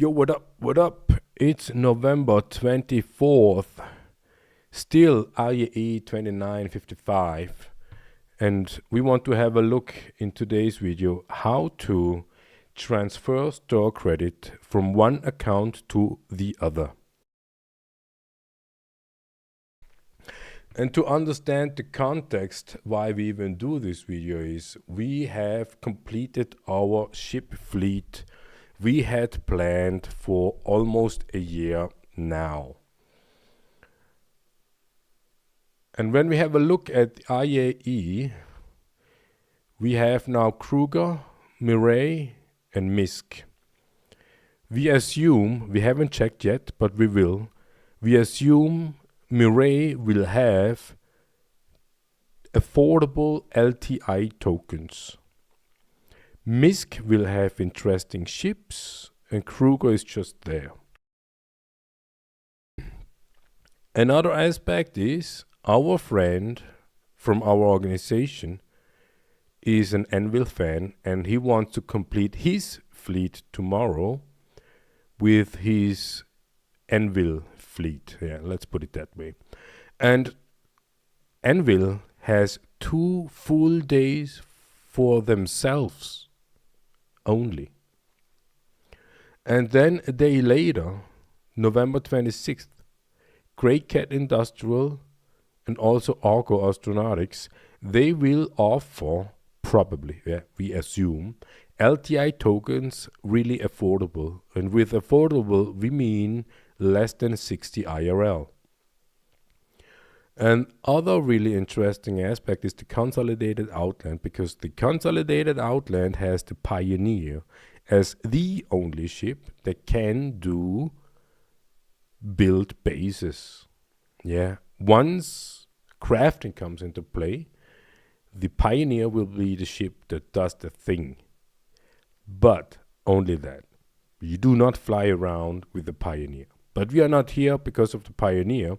Yo, what up? What up? It's November 24th, still IAE 2955, and we want to have a look in today's video how to transfer store credit from one account to the other. And to understand the context why we even do this video is we have completed our ship fleet we had planned for almost a year now. And when we have a look at IAE, we have now Kruger, Mireille and Misk. We assume, we haven't checked yet, but we will, we assume Mireille will have affordable LTI tokens. Misk will have interesting ships, and Kruger is just there. Another aspect is our friend from our organization is an Anvil fan, and he wants to complete his fleet tomorrow with his Anvil fleet. Yeah, let's put it that way. And Anvil has 2 full days for themselves only. And then a day later, November 26th, Grey Cat Industrial and also Argo Astronautics, they will offer, probably, yeah, we assume, LTI tokens really affordable. And with affordable, we mean less than 60 IRL. And other really interesting aspect is the consolidated outland, because the consolidated outland has the Pioneer as the only ship that can do build bases. Yeah, once crafting comes into play, the Pioneer will be the ship that does the thing. But only that. You do not fly around with the Pioneer. But we are not here because of the Pioneer.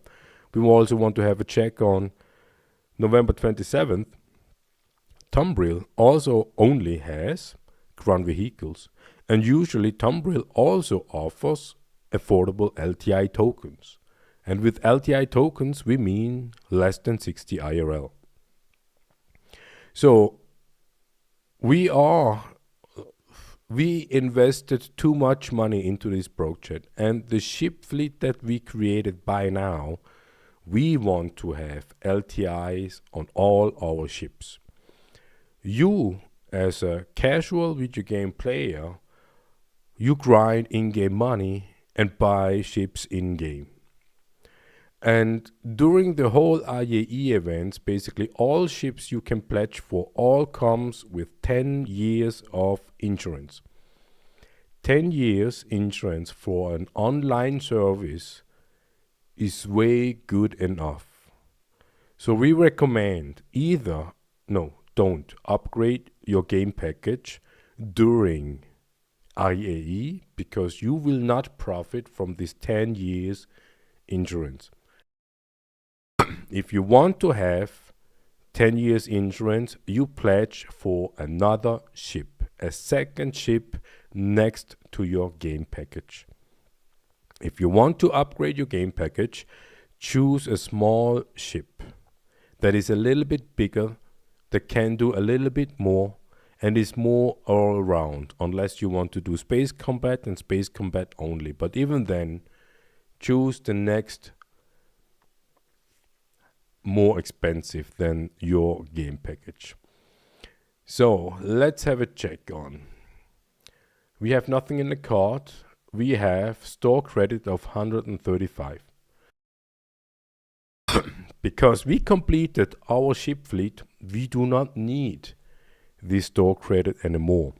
We also want to have a check on November 27th. Tumbril also only has ground vehicles, and usually Tumbril also offers affordable LTI tokens. And with LTI tokens, we mean less than 60 IRL. So we invested too much money into this project, and the ship fleet that we created by now, we want to have LTIs on all our ships. You, as a casual video game player, you grind in-game money and buy ships in-game. And during the whole IAE events, basically all ships you can pledge for all comes with 10 years of insurance. 10 years insurance for an online service is way good enough. So we recommend don't upgrade your game package during IAE, because you will not profit from this 10 years insurance. If you want to have 10 years insurance, you pledge for another ship, a second ship next to your game package. If you want to upgrade your game package, choose a small ship that is a little bit bigger, that can do a little bit more, and is more all around, unless you want to do space combat and space combat only. But even then, choose the next more expensive than your game package. So let's have a check on. We have nothing in the cart. We have store credit of 135. Because we completed our ship fleet, we do not need this store credit anymore.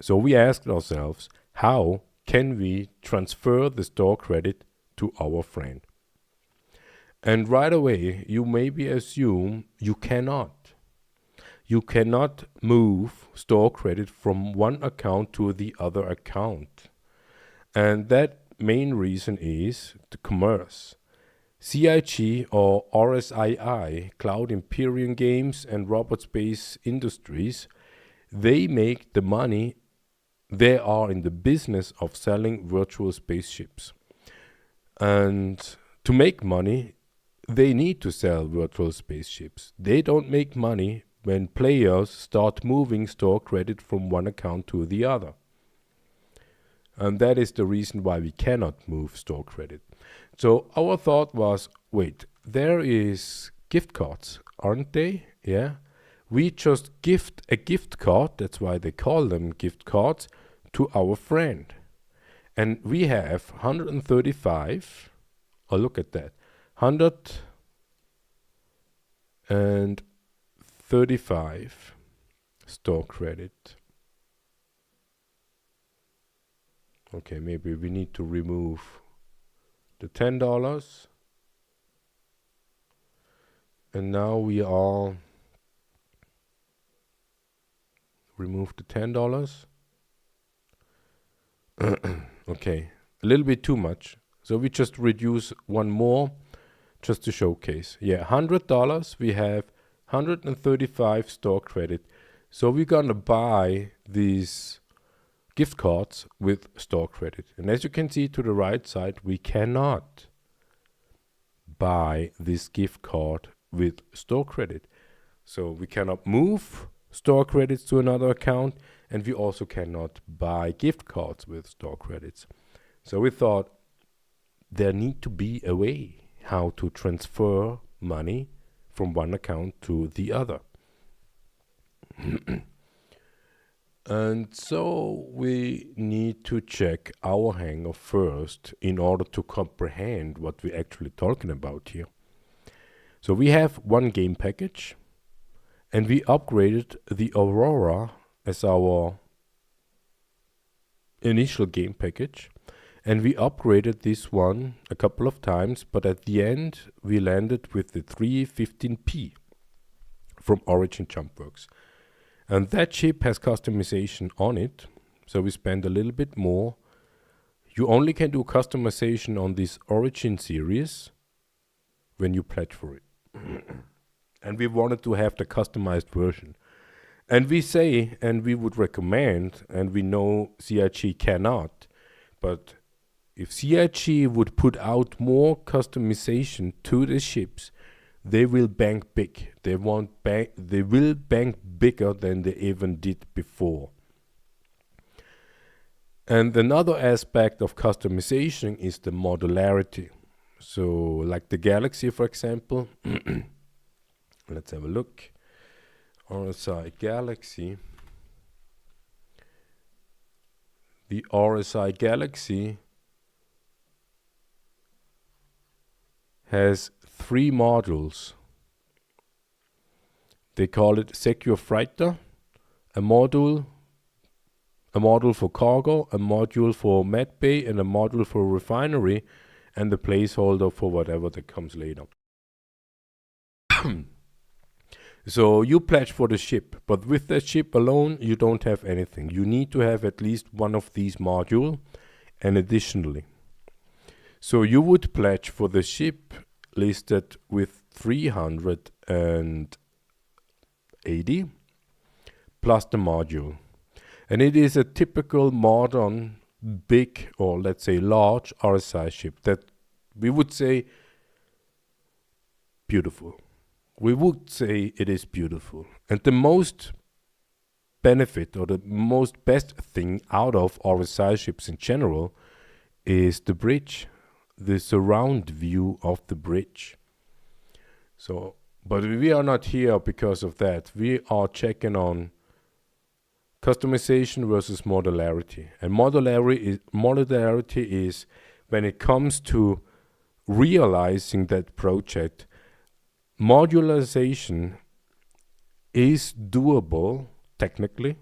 So we asked ourselves, how can we transfer the store credit to our friend? And right away, you maybe assume you cannot. You cannot move store credit from one account to the other account. And that main reason is the commerce. CIG or RSII, Cloud Imperium Games and Robot Space Industries, they make the money they are in the business of selling virtual spaceships. And to make money, they need to sell virtual spaceships. They don't make money when players start moving store credit from one account to the other. And that is the reason why we cannot move store credit. So our thought was, wait, there is gift cards, aren't they? Yeah. We just gift a gift card, that's why they call them gift cards, to our friend. And we have 135, oh look at that, 135 store credit. Okay, maybe we need to remove the $10. And now we are remove the $10. Okay, a little bit too much. So we just reduce one more just to showcase. Yeah, $100, we have 135 store credit. So we're gonna buy these gift cards with store credit. And as you can see to the right side, we cannot buy this gift card with store credit. So we cannot move store credits to another account, and we also cannot buy gift cards with store credits. So we thought there need to be a way how to transfer money from one account to the other. And so we need to check our hanger first in order to comprehend what we're actually talking about here. So we have one game package, and we upgraded the Aurora as our initial game package, and we upgraded this one a couple of times, but at the end we landed with the 315p from Origin Jumpworks. And that ship has customization on it, so we spend a little bit more. You only can do customization on this Origin series when you pledge for it. And we wanted to have the customized version. And we say, and we would recommend, and we know CIG cannot, but if CIG would put out more customization to the ships, they will bank big. They will bank bigger than they even did before. And another aspect of customization is the modularity. So like the Galaxy, for example, let's have a look. RSI Galaxy. The RSI Galaxy has 3 modules. They call it Secure Freighter, a module for cargo, a module for medbay, and a module for refinery, and the placeholder for whatever that comes later. So you pledge for the ship, but with that ship alone, you don't have anything. You need to have at least one of these modules, and additionally. So you would pledge for the ship listed with 380 plus the module. And it is a typical modern, big, or let's say large RSI ship that we would say beautiful. We would say it is beautiful. And the most benefit or the most best thing out of RSI ships in general is the bridge, the surround view of the bridge. So, but we are not here because of that. We are checking on customization versus modularity. And modularity is when it comes to realizing that project, modularization is doable technically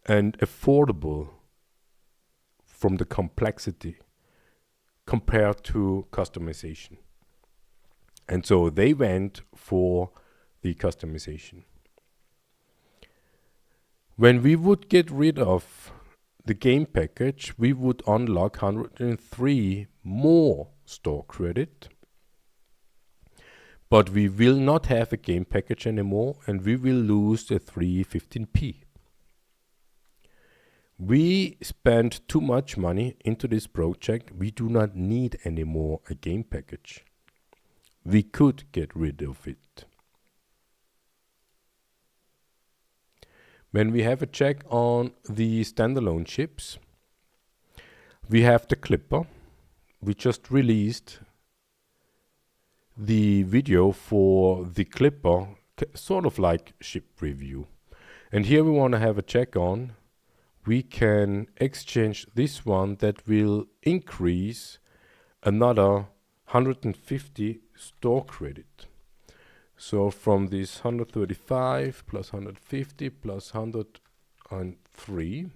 and affordable from the complexity compared to customization. And so they went for the customization. When we would get rid of the game package, we would unlock 103 more store credit. But we will not have a game package anymore, and we will lose the 315p. We spent too much money into this project. We do not need anymore a game package. We could get rid of it. When we have a check on the standalone ships, we have the Clipper. We just released the video for the Clipper, sort of like ship review. And here we want to have a check on. We can exchange this one that will increase another 150 store credit. So from this 135 plus 150 plus 103,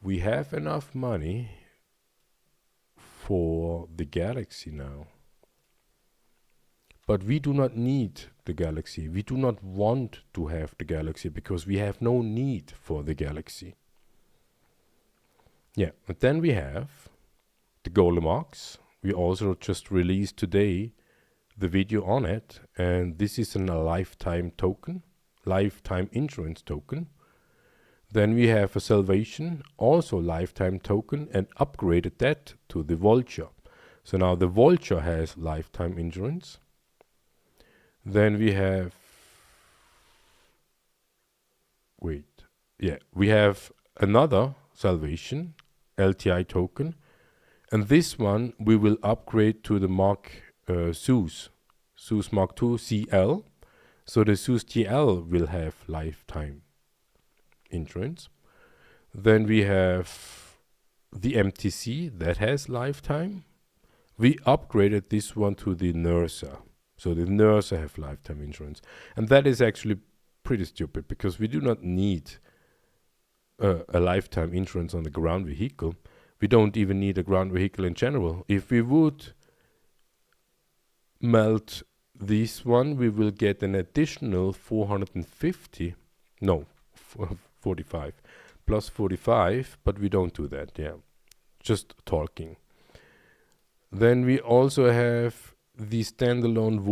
we have enough money for the Galaxy now. But we do not need the Galaxy. We do not want to have the Galaxy because we have no need for the Galaxy. Yeah, and then we have the Golem Ox. We also just released today the video on it, and this is a lifetime token, lifetime insurance token. Then we have a Salvation, also lifetime token, and upgraded that to the Vulture. So now the Vulture has lifetime insurance. Then we have, we have another Salvation LTI token, and this one we will upgrade to the Zeus Mark II CL. So the Zeus TL will have lifetime insurance. Then we have the MTC that has lifetime. We upgraded this one to the Nursa. So the Nursa have lifetime insurance. And that is actually pretty stupid because we do not need a lifetime insurance on the ground vehicle. We don't even need a ground vehicle in general. If we would melt this one, we will get an additional 45 plus 45, but we don't do that. Yeah, just talking. Then we also have the standalone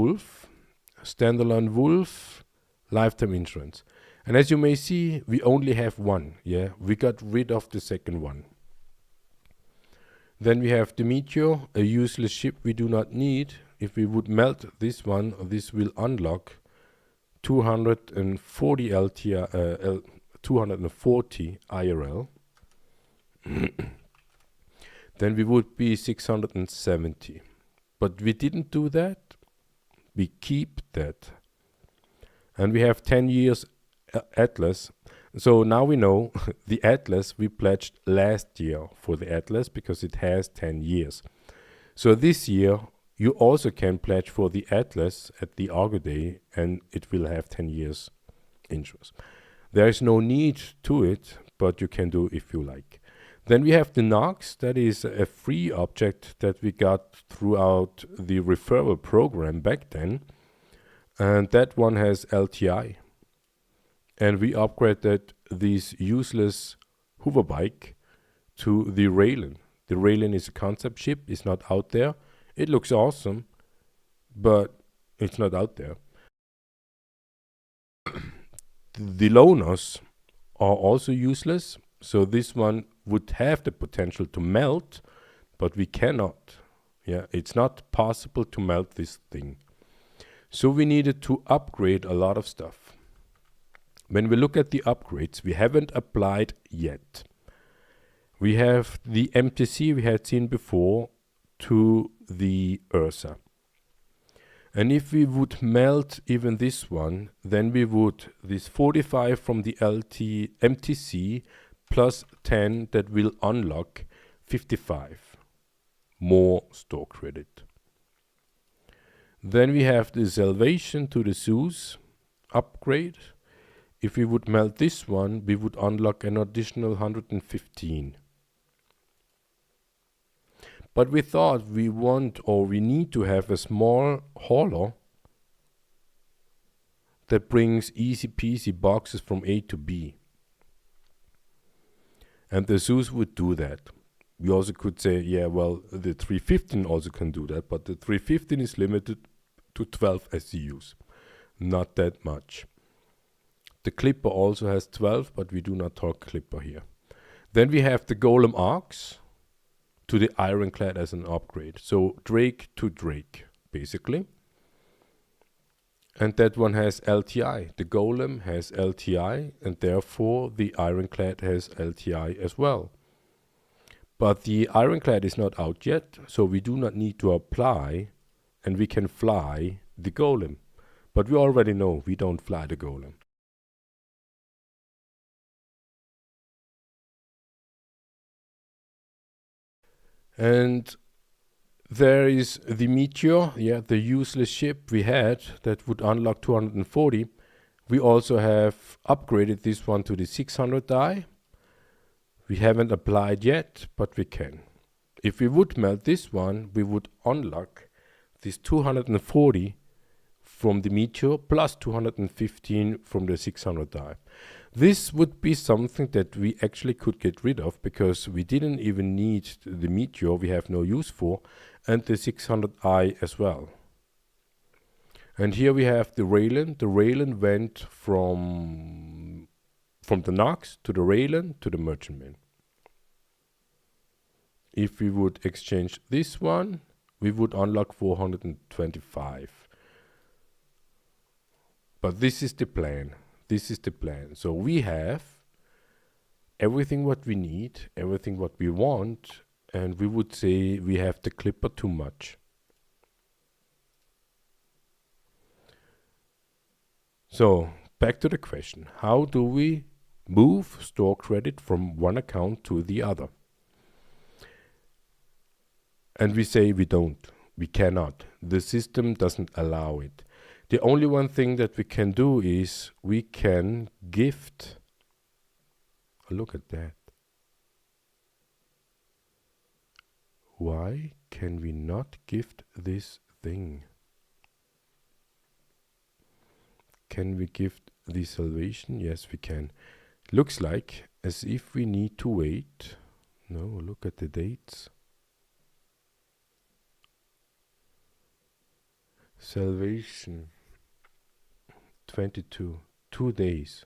Wolf lifetime insurance. And as you may see, we only have one. Yeah, we got rid of the second one. Then we have the Meteor, a useless ship we do not need. If we would melt this one, this will unlock 240 240 IRL. Then we would be 670. But we didn't do that. We keep that. And we have 10 years Atlas. So now we know the Atlas we pledged last year for the Atlas because it has 10 years. So this year you also can pledge for the Atlas at the Argo Day and it will have 10 years interest. There is no need to it, but you can do if you like. Then we have the Nox. That is a free object that we got throughout the referral program back then. And that one has LTI. And we upgraded this useless hoverbike to the Raylan. The Raylan is a concept ship. It's not out there. It looks awesome, but it's not out there. The Loners are also useless. So this one would have the potential to melt, but we cannot. Yeah, it's not possible to melt this thing. So we needed to upgrade a lot of stuff. When we look at the upgrades, we haven't applied yet. We have the MTC we had seen before to the Ursa. And if we would melt even this one, then we would, this 45 from the MTC plus 10 that will unlock 55 more store credit. Then we have the Salvation to the Zeus upgrade. If we would melt this one, we would unlock an additional 115. But we thought we want or we need to have a small hauler that brings easy peasy boxes from A to B. And the Zeus would do that. We also could say, yeah, well, the 315 also can do that, but the 315 is limited to 12 SCUs. Not that much. The Clipper also has 12, but we do not talk Clipper here. Then we have the golem arcs to the ironclad as an upgrade. So Drake to Drake, basically. And that one has LTI. The golem has LTI, and therefore the ironclad has LTI as well. But the ironclad is not out yet, so we do not need to apply, and we can fly the golem. But we already know we don't fly the golem. And there is the meteor, the useless ship we had that would unlock 240. We also have upgraded this one to the 600 die. We haven't applied yet, but we can. If we would melt this one, we would unlock this 240 from the meteor plus 215 from the 600 die. This would be something that we actually could get rid of because we didn't even need the meteor we have no use for, and the 600i as well. And here we have the Raylan. The Raylan went from the Nox to the Raylan to the Merchantman. If we would exchange this one, we would unlock 425. But this is the plan. This is the plan. So we have everything what we need, everything what we want, and we would say we have the clipper too much. So back to the question. How do we move store credit from one account to the other? And we say we don't. We cannot. The system doesn't allow it. The only one thing that we can do is we can gift. Oh, look at that. Why can we not gift this thing? Can we gift the salvation? Yes, we can. Looks like as if we need to wait. No, look at the dates. Salvation 22, 2 days.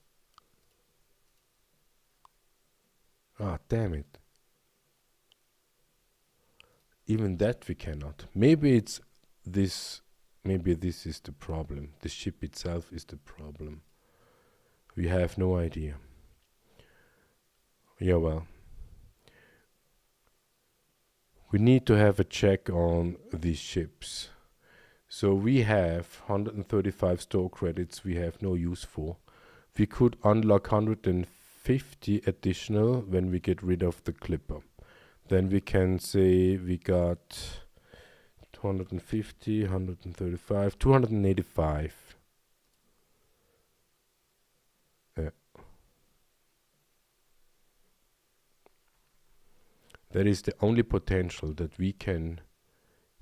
Ah, damn it. Even that we cannot. Maybe it's this, maybe this is the problem. The ship itself is the problem. We have no idea. Yeah, well. We need to have a check on these ships. So we have 135 store credits we have no use for. We could unlock 150 additional when we get rid of the clipper. Then we can say we got 250, 135, 285. Yeah. That is the only potential that we can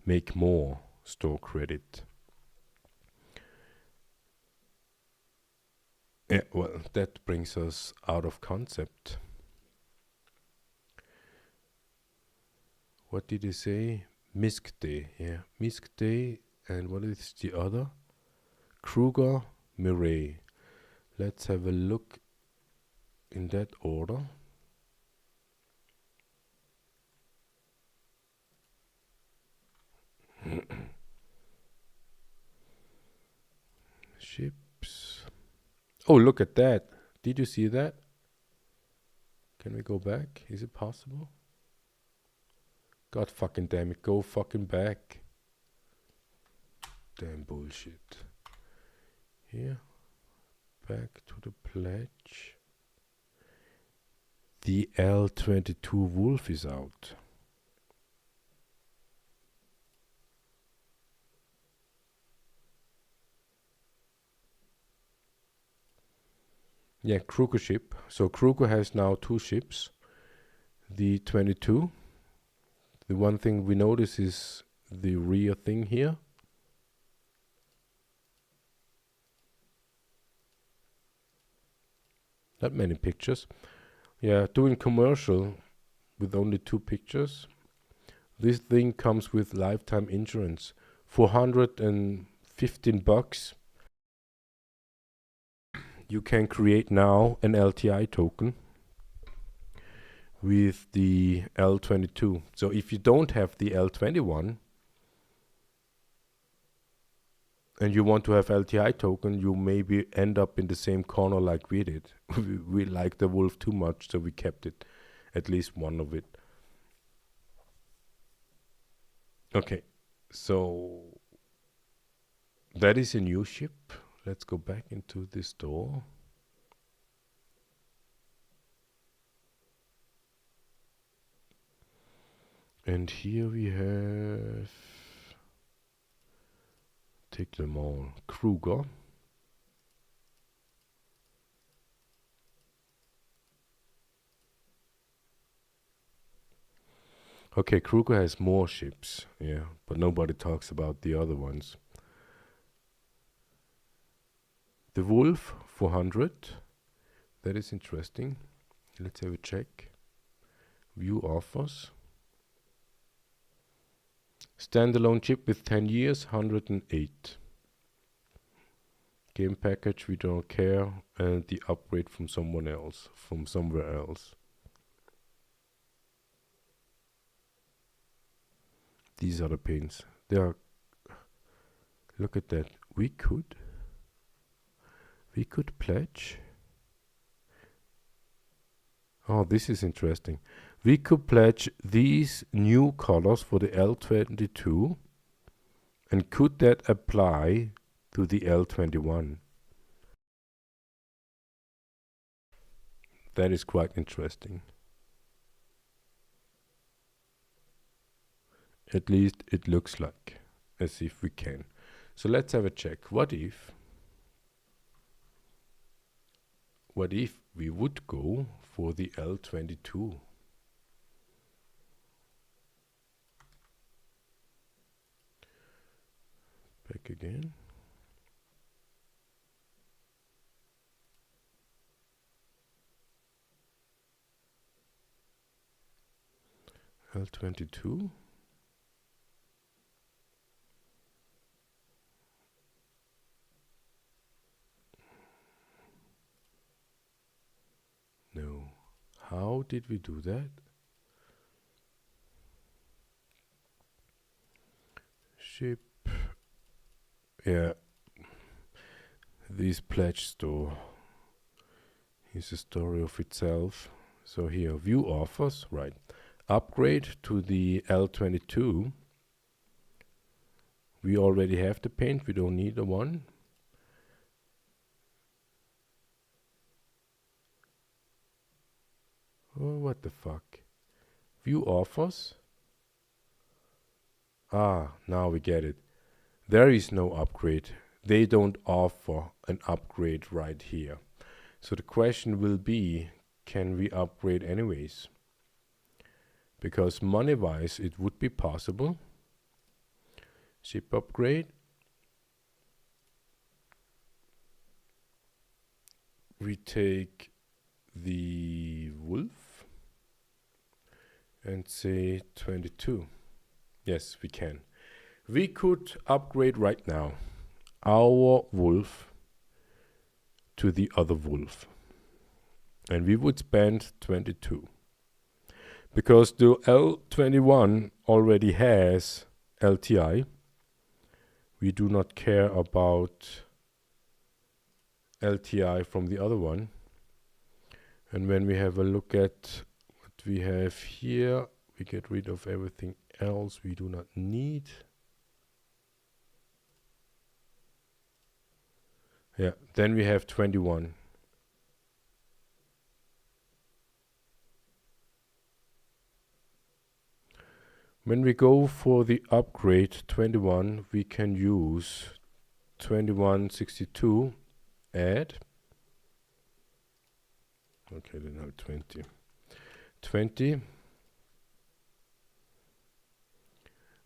make more store credit. Yeah, well, that brings us out of concept. What did he say? Miskday, yeah. Miskday, and what is the other? Kruger, Mireille. Let's have a look in that order. Ships. Oh, look at that. Did you see that? Can we go back? Is it possible? God fucking damn it. Go fucking back. Damn bullshit. Here. Back to the pledge. The L22 Wolf is out. Yeah, Kruger ship. So Kruger has now 2 ships. The 22. The one thing we notice is the rear thing here. Not many pictures. Yeah, doing commercial with only 2 pictures. This thing comes with lifetime insurance. 415 bucks. You can create now an LTI token, with the L22. So if you don't have the L21 and you want to have LTI token, you maybe end up in the same corner like we did. We liked the wolf too much, so we kept it, at least one of it. Okay, so that is a new ship. Let's go back into this door. And here we have, take them all, Kruger. Okay, Kruger has more ships, yeah, but nobody talks about the other ones. The Wolf, 400. That is interesting. Let's have a check. View offers. Standalone chip with 10 years, 108. Game package, we don't care. And the upgrade from someone else, from somewhere else. These are the pains. They are, look at that. We could pledge. Oh, this is interesting. We could pledge these new colors for the L22, and could that apply to the L21? That is quite interesting. At least it looks like as if we can. So let's have a check. What if we would go for the L22? Back again. L22. No. How did we do that? Ship. Yeah. This pledge store is a story of itself. So here, view offers, right. Upgrade to the L22. We already have the paint, we don't need the one. Oh, what the fuck? View offers. Ah, now we get it. There is no upgrade. They don't offer an upgrade right here. So the question will be, can we upgrade anyways? Because money-wise, it would be possible. Ship upgrade. We take the wolf and say 22. Yes, we can. We could upgrade right now our wolf to the other wolf. And we would spend 22. Because the L21 already has LTI. We do not care about LTI from the other one. And when we have a look at what we have here, we get rid of everything else we do not need. Yeah, then we have 21. When we go for the upgrade 21, we can use 2162 add. Okay, then now 20. 20.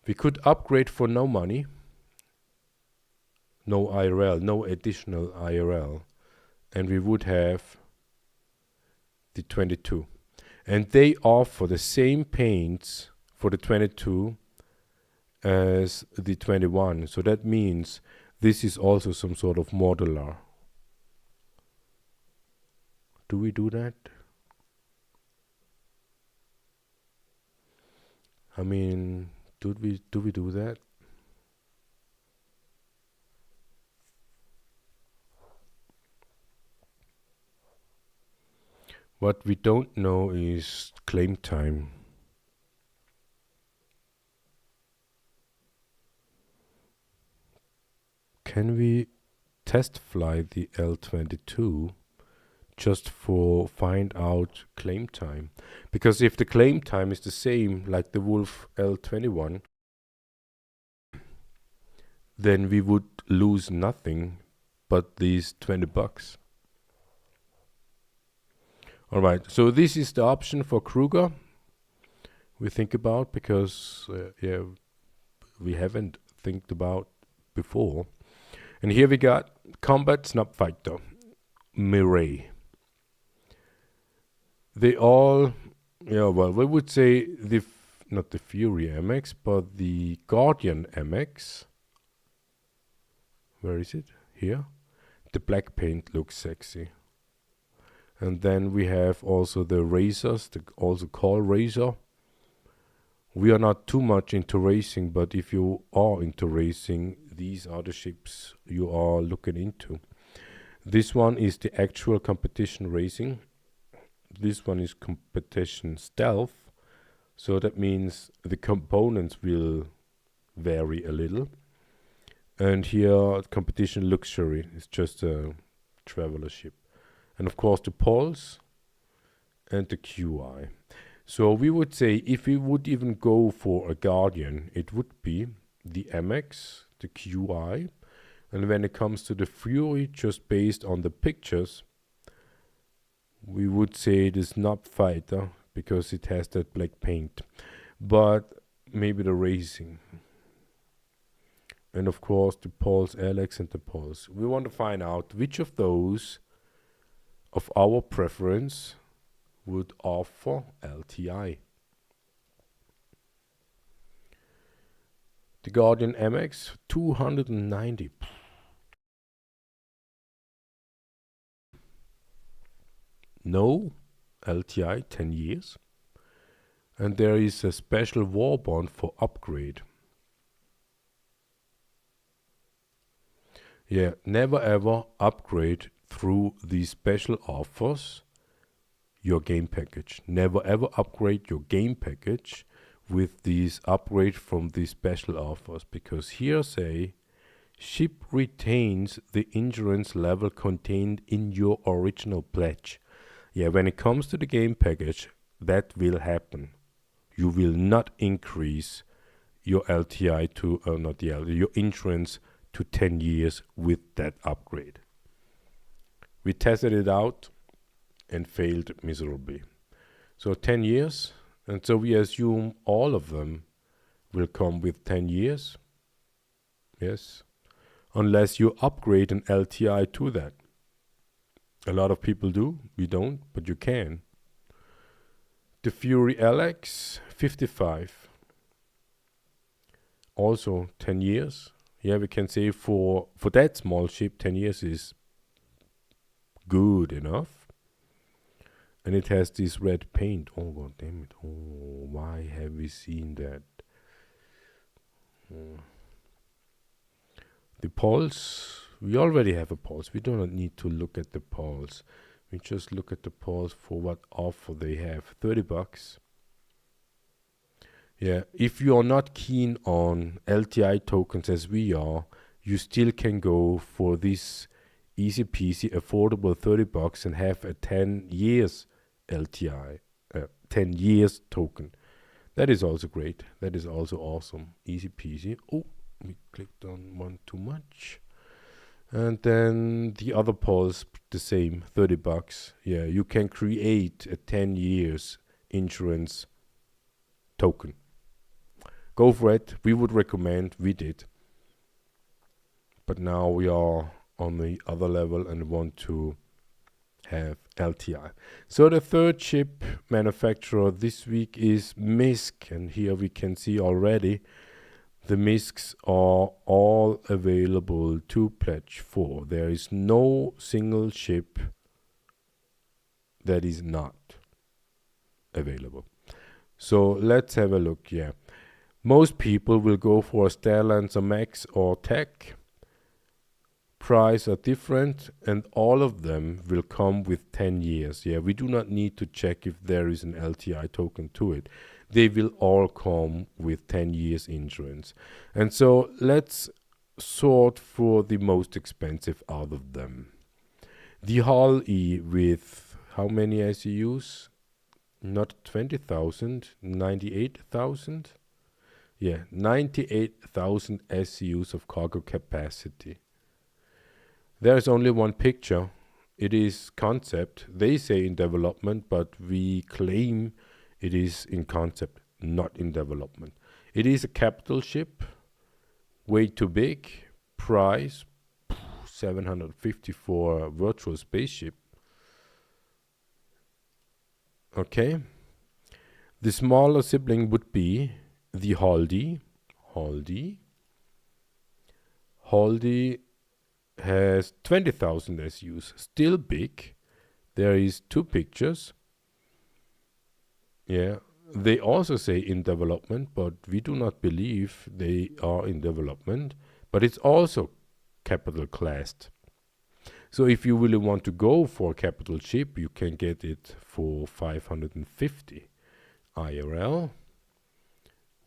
We could upgrade for no money. No IRL, no additional IRL. And we would have the 22. And they offer the same paints for the 22 as the 21. So that means this is also some sort of modular. Do we do that? I mean, do we do that? What we don't know is claim time. Can we test fly the L22 just for find out claim time? Because if the claim time is the same like the Wolf L21, then we would lose nothing but these $20. All right, so this is the option for Kruger we think about, because we haven't think about before. And here we got combat snub fighter, Mireille. They all, we would say not the Fury MX, but the Guardian MX. Where is it? Here. The black paint looks sexy. And then we have also the racers, also called racer. We are not too much into racing, but if you are into racing, these are the ships you are looking into. This one is the actual competition racing. This one is competition stealth. So that means the components will vary a little. And here, competition luxury is just a traveler ship. And of course the Pulse and the QI. So we would say if we would even go for a Guardian, it would be the MX, the QI. And when it comes to the Fury, just based on the pictures, we would say the Snub Fighter, because it has that black paint. But maybe the racing. And of course the Pulse LX and the Pulse. We want to find out which of those of our preference would offer LTI. The Guardian MX 290. No LTI 10 years. And there is a special war bond for upgrade. Yeah, never ever upgrade through these special offers your game package. Never ever upgrade your game package with these upgrade from these special offers, because here say ship retains the insurance level contained in your original pledge. Yeah, when it comes to the game package, that will happen. You will not increase your LTI to, not the LTI, your insurance to 10 years with that upgrade. We tested it out and failed miserably. So 10 years, and so we assume all of them will come with 10 years. Yes, unless you upgrade an LTI to that. A lot of people do, we don't, but you can. The Fury LX 55, also 10 years. Yeah, we can say for that small ship, 10 years is good enough. And it has this red paint. Oh, god damn it. Oh, why have we seen that? The Pulse, we already have a Pulse. We do not need to look at the Pulse. We just look at the Pulse for what offer they have. $30. Yeah, if you are not keen on LTI tokens as we are, you still can go for this easy peasy affordable $30 and have a 10 years LTI, 10 years token. That is also great. That is also awesome. Easy peasy. Oh, we clicked on one too much. And then the other Pulse, the same, $30. Yeah, you can create a 10 years insurance token. Go for it. We would recommend. We did. But now we are on the other level and want to have LTI. So the third ship manufacturer this week is MISC. And here we can see already the MISCs are all available to pledge for. There is no single ship that is not available. So let's have a look. Yeah, Most people will go for a Stellancer Max or Tech. Price are different, and all of them will come with 10 years. Yeah, we do not need to check if there is an LTI token to it. They will all come with 10 years insurance. And so let's sort for the most expensive out of them. The Hall E with how many SEUs? Not 20,000, 98,000? Yeah, 98,000 SEUs of cargo capacity. There is only one picture. It is concept. They say in development, but we claim it is in concept, not in development. It is a capital ship, way too big, price 750 for a virtual spaceship. Okay. The smaller sibling would be the Haldi. Haldi has 20,000 SUs, still big. There is two pictures. Yeah, they also say in development, but we do not believe they are in development. But it's also capital classed. So if you really want to go for a capital ship, you can get it for 550 IRL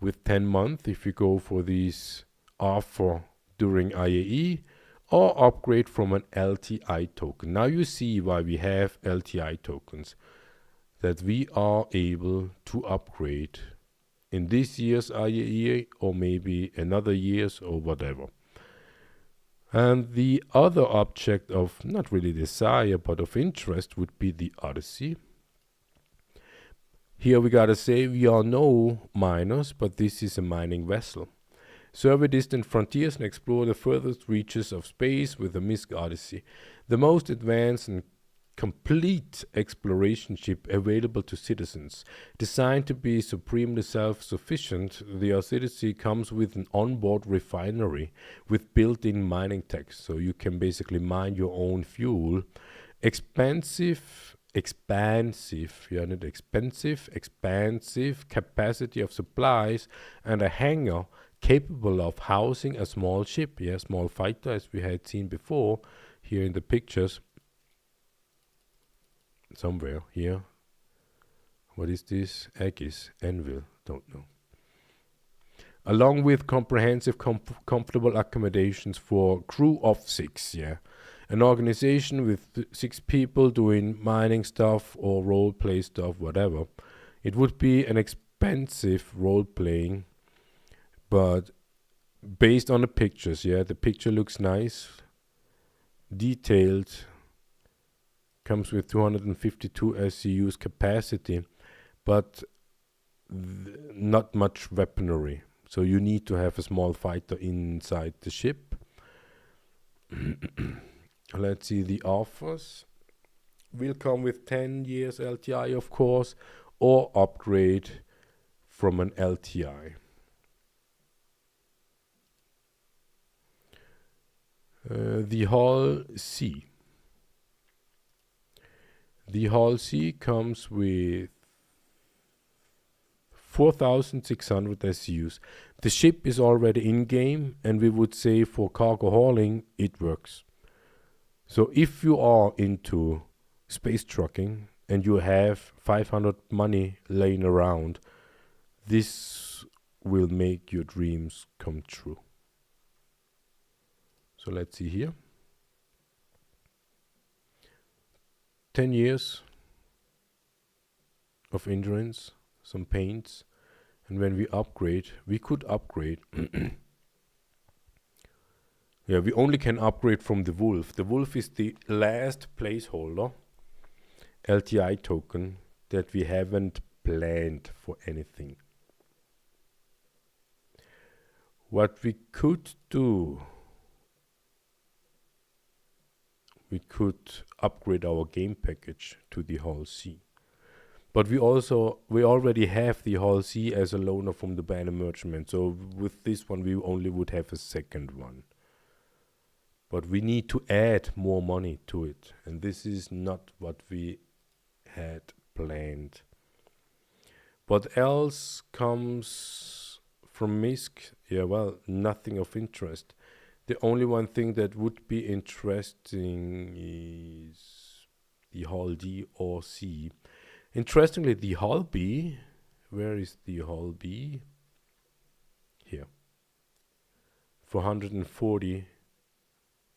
with 10 months if you go for these offer during IAE or upgrade from an LTI token. Now you see why we have LTI tokens, that we are able to upgrade in this year's IAE or maybe another year's or whatever. And the other object of not really desire but of interest would be the Odyssey. Here we gotta say we are no miners, but this is a mining vessel. Survey distant frontiers and explore the furthest reaches of space with the MISC Odyssey, the most advanced and complete exploration ship available to citizens. Designed to be supremely self-sufficient, the Odyssey comes with an onboard refinery with built-in mining techs, so you can basically mine your own fuel. Expansive capacity of supplies and a hangar capable of housing a small ship, small fighter, as we had seen before here in the pictures. Somewhere here. What is this? Aegis, Anvil, don't know. Along with comprehensive, comfortable accommodations for crew of 6, An organization with 6 people doing mining stuff or role play stuff, whatever. It would be an expensive role playing, but based on the pictures, the picture looks nice, detailed, comes with 252 SCUs capacity, but not much weaponry. So you need to have a small fighter inside the ship. Let's see the offers. Will come with 10 years LTI, of course, or upgrade from an LTI. The Hull C. The Hull C comes with 4,600 SUs. The ship is already in-game, and we would say for cargo hauling, it works. So if you are into space trucking and you have 500 money laying around, this will make your dreams come true. So let's see here. 10 years of endurance, some paints, and when we upgrade, we could upgrade. We only can upgrade from the Wolf. The Wolf is the last placeholder LTI token that we haven't planned for anything. What we could do, we could upgrade our game package to the Hull C. But we already have the Hull C as a loaner from the Banner Merchantman. So with this one, we only would have a second one. But we need to add more money to it. And this is not what we had planned. What else comes from Misk, yeah, well, nothing of interest. The only one thing that would be interesting is the hull D or C. Interestingly, the hull B, where is the hull B? Here. 440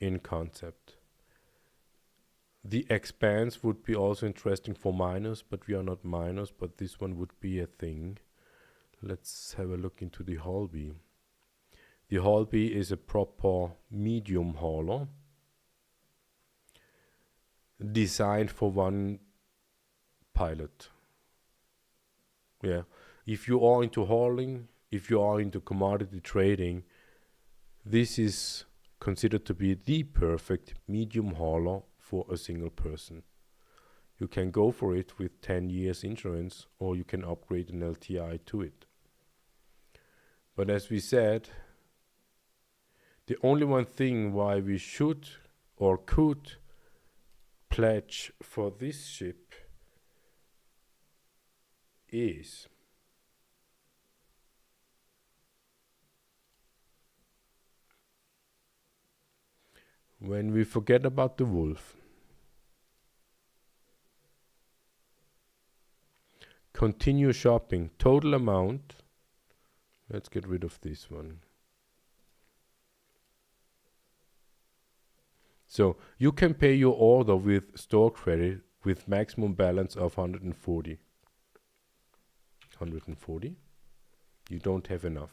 in concept. The expanse would be also interesting for minors, but we are not minors, but this one would be a thing. Let's have a look into the hull B. The hull B is a proper medium hauler designed for one pilot. Yeah, if you are into hauling, if you are into commodity trading, this is considered to be the perfect medium hauler for a single person. You can go for it with 10 years insurance, or you can upgrade an LTI to it. But as we said, the only one thing why we should or could pledge for this ship is when we forget about the wolf, continue shopping, total amount, let's get rid of this one. So you can pay your order with store credit with maximum balance of 140. 140? You don't have enough.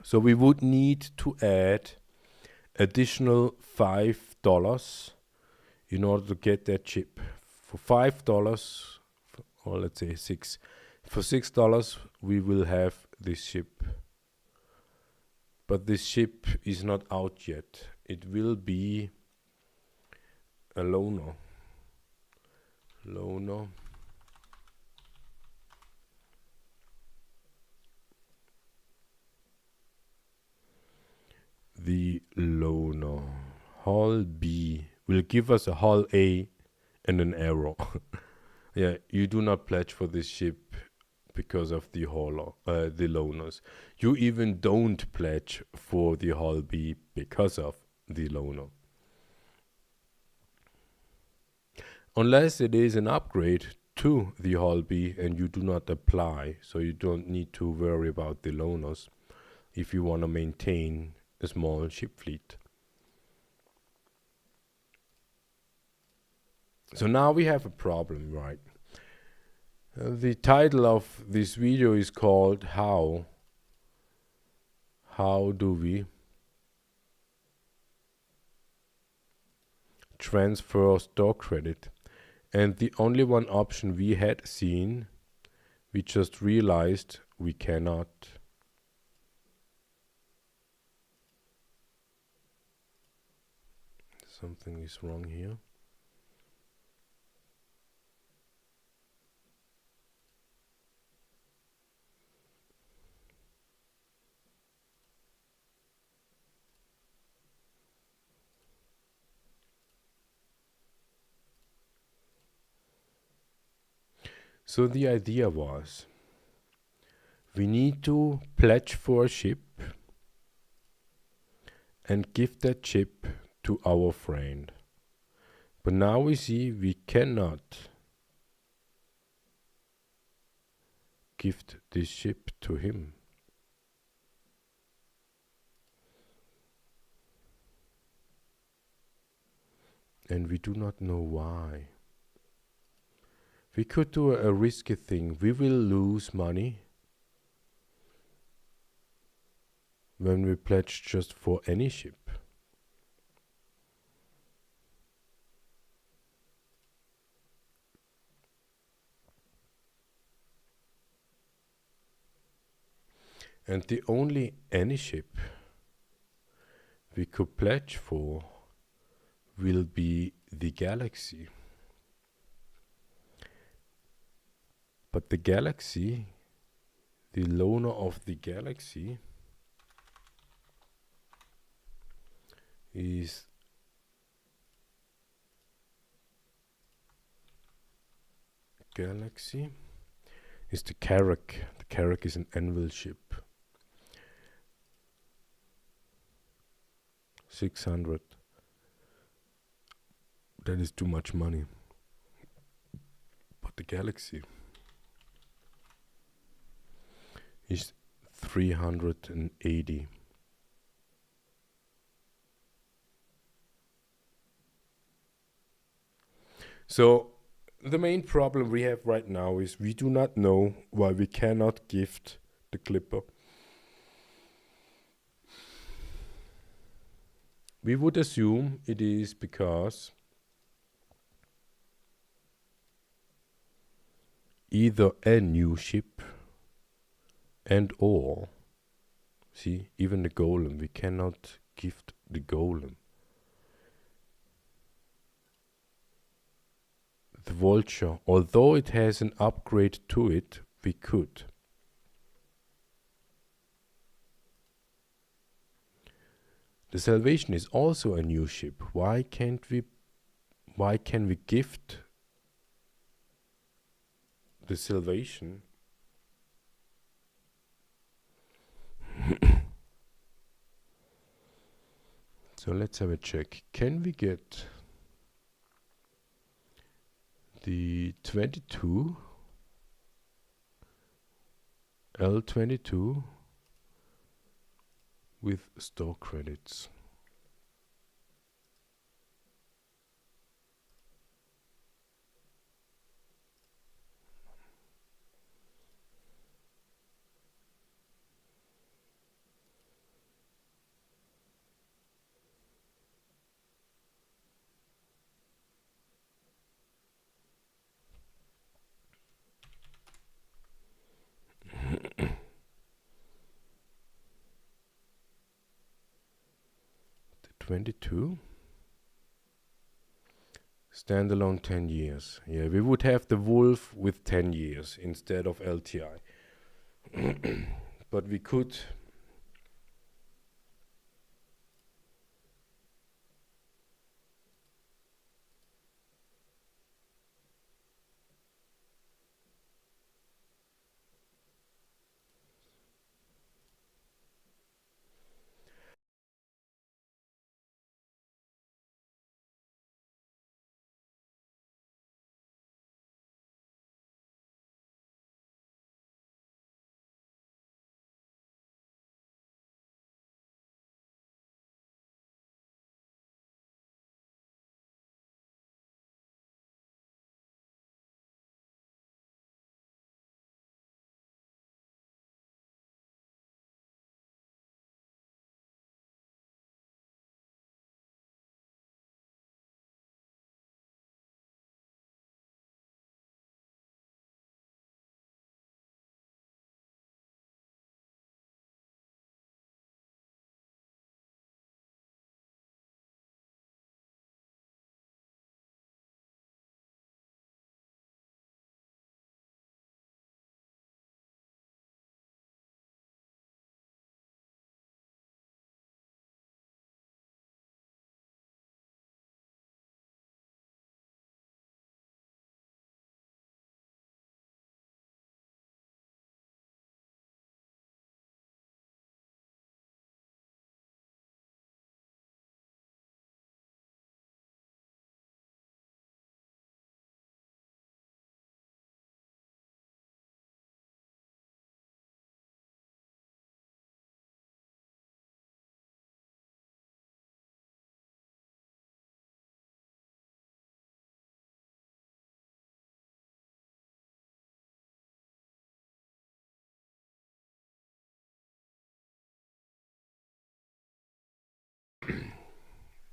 So we would need to add additional $5 in order to get that chip. For $5, or let's say $6, for $6 we will have this ship. But this ship is not out yet. It will be a loaner. Loaner. The loaner. Hull B will give us a hull A and an arrow. Yeah, you do not pledge for this ship because of the hauler, the loaners. You even don't pledge for the hull B because of the loaner. Unless it is an upgrade to the hull B and you do not apply, so you don't need to worry about the loaners if you want to maintain a small ship fleet. So now we have a problem, right? The title of this video is called How do we transfer store credit? And the only one option we had seen, we just realized we cannot. Something is wrong here. So the idea was, we need to pledge for a ship and give that ship to our friend. But now we see we cannot gift this ship to him. And we do not know why. We could do a risky thing. We will lose money when we pledge just for any ship. And the only any ship we could pledge for will be the Galaxy. But the Galaxy, the loaner of the Galaxy, is galaxy, is the carrack. The carrack is an anvil ship. 600. That is too much money. But the galaxy is 380. So the main problem we have right now is we do not know why we cannot gift the clipper. We would assume it is because either a new ship and or, see, even the golem, we cannot gift the golem. The vulture, although it has an upgrade to it, we could. The Salvation is also a new ship. Why can we gift the Salvation? So let's have a check. Can we get the 22 L22 with store credits? The 22 standalone 10 years. Yeah, we would have the wolf with 10 years instead of LTI. But we could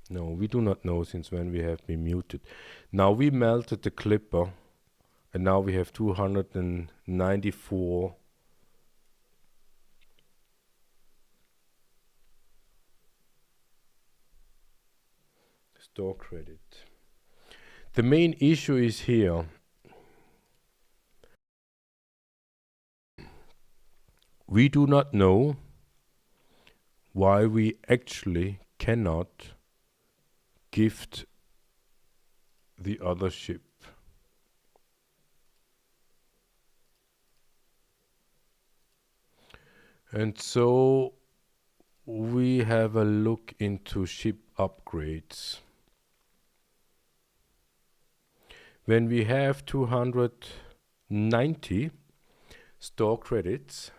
no, we do not know since when we have been muted. Now we melted the clipper and now we have 294 store credit. The main issue is here. We do not know why we actually cannot gift the other ship. And so we have a look into ship upgrades. When we have 290 store credits,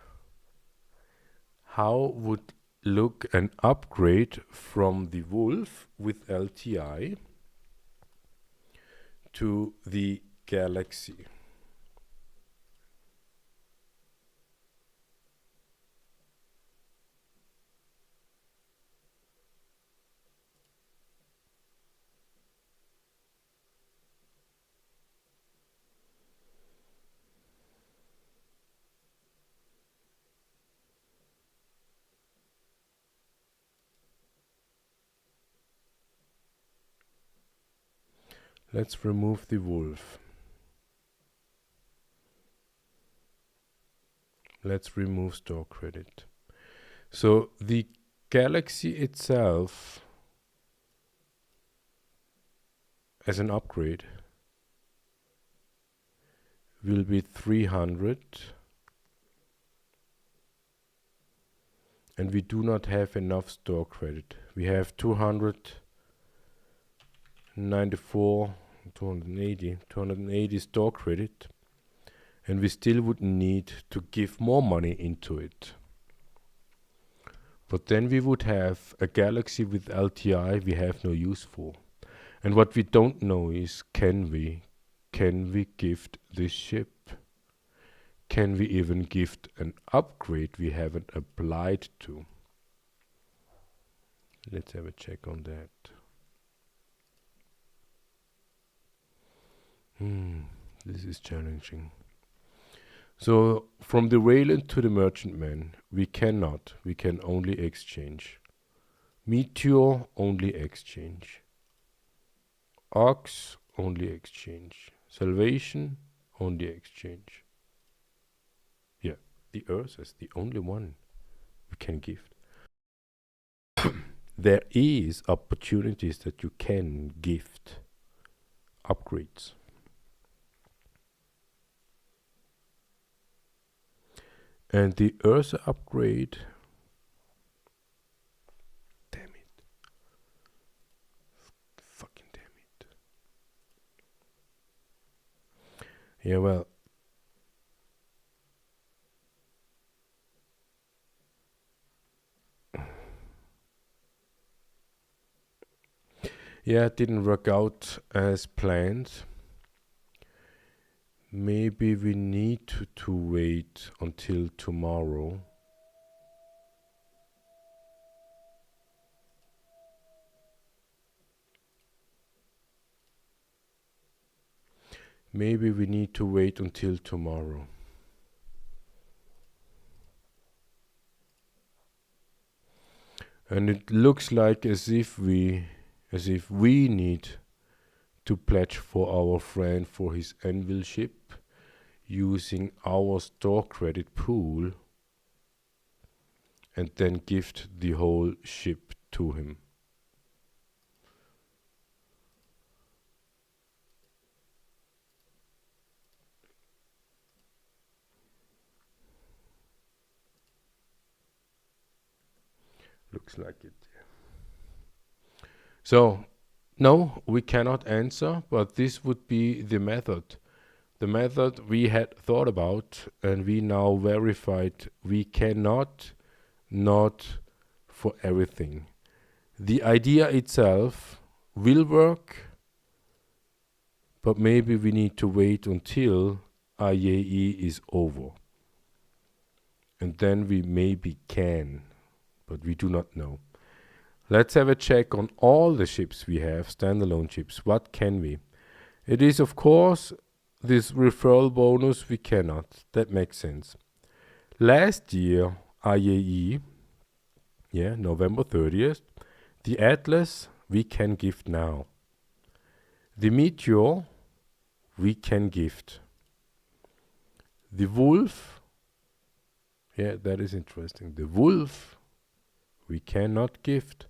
how would look an upgrade from the Wolf with LTI to the Galaxy? Let's remove the Wolf. Let's remove store credit. So the Galaxy itself as an upgrade will be 300, and we do not have enough store credit. We have 294, 280 store credit, and we still would need to give more money into it. But then we would have a Galaxy with LTI we have no use for. And what we don't know is, can we gift this ship? Can we even gift an upgrade we haven't applied to? Let's have a check on that. This is challenging. So from the Wayland to the Merchantman, we can only exchange. Meteor, only exchange. Ox, only exchange. Salvation, only exchange. Yeah, the Earth is the only one we can gift. There is opportunities that you can gift upgrades. And the Earth upgrade, damn it, fucking damn it. Yeah, well, yeah, it didn't work out as planned. Maybe we need to wait until tomorrow. Maybe we need to wait until tomorrow. And it looks like as if we need to pledge for our friend for his anvil ship using our store credit pool and then gift the whole ship to him. Looks like it. So, no, we cannot answer, but this would be the method. The method we had thought about and we now verified we cannot not for everything. The idea itself will work, but maybe we need to wait until IAE is over. And then we maybe can, but we do not know. Let's have a check on all the ships we have, standalone ships. What can we? It is, of course, this referral bonus we cannot. That makes sense. Last year, IAE, November 30th, the Atlas we can gift now. The Meteor we can gift. The Wolf, that is interesting. The Wolf we cannot gift.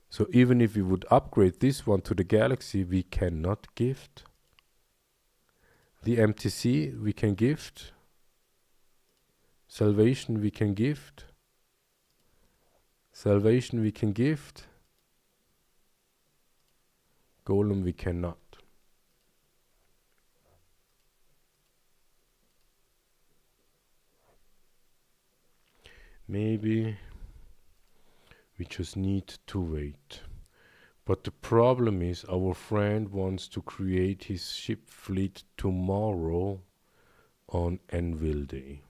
So even if we would upgrade this one to the galaxy, we cannot gift. The MTC we can gift. Salvation we can gift. Salvation we can gift. Golem we cannot. Maybe we just need to wait. But the problem is our friend wants to create his ship fleet tomorrow on Anvil Day.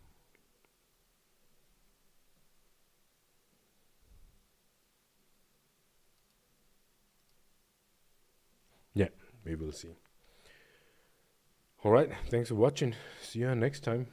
Yeah, we will see. Alright, thanks for watching. See you next time.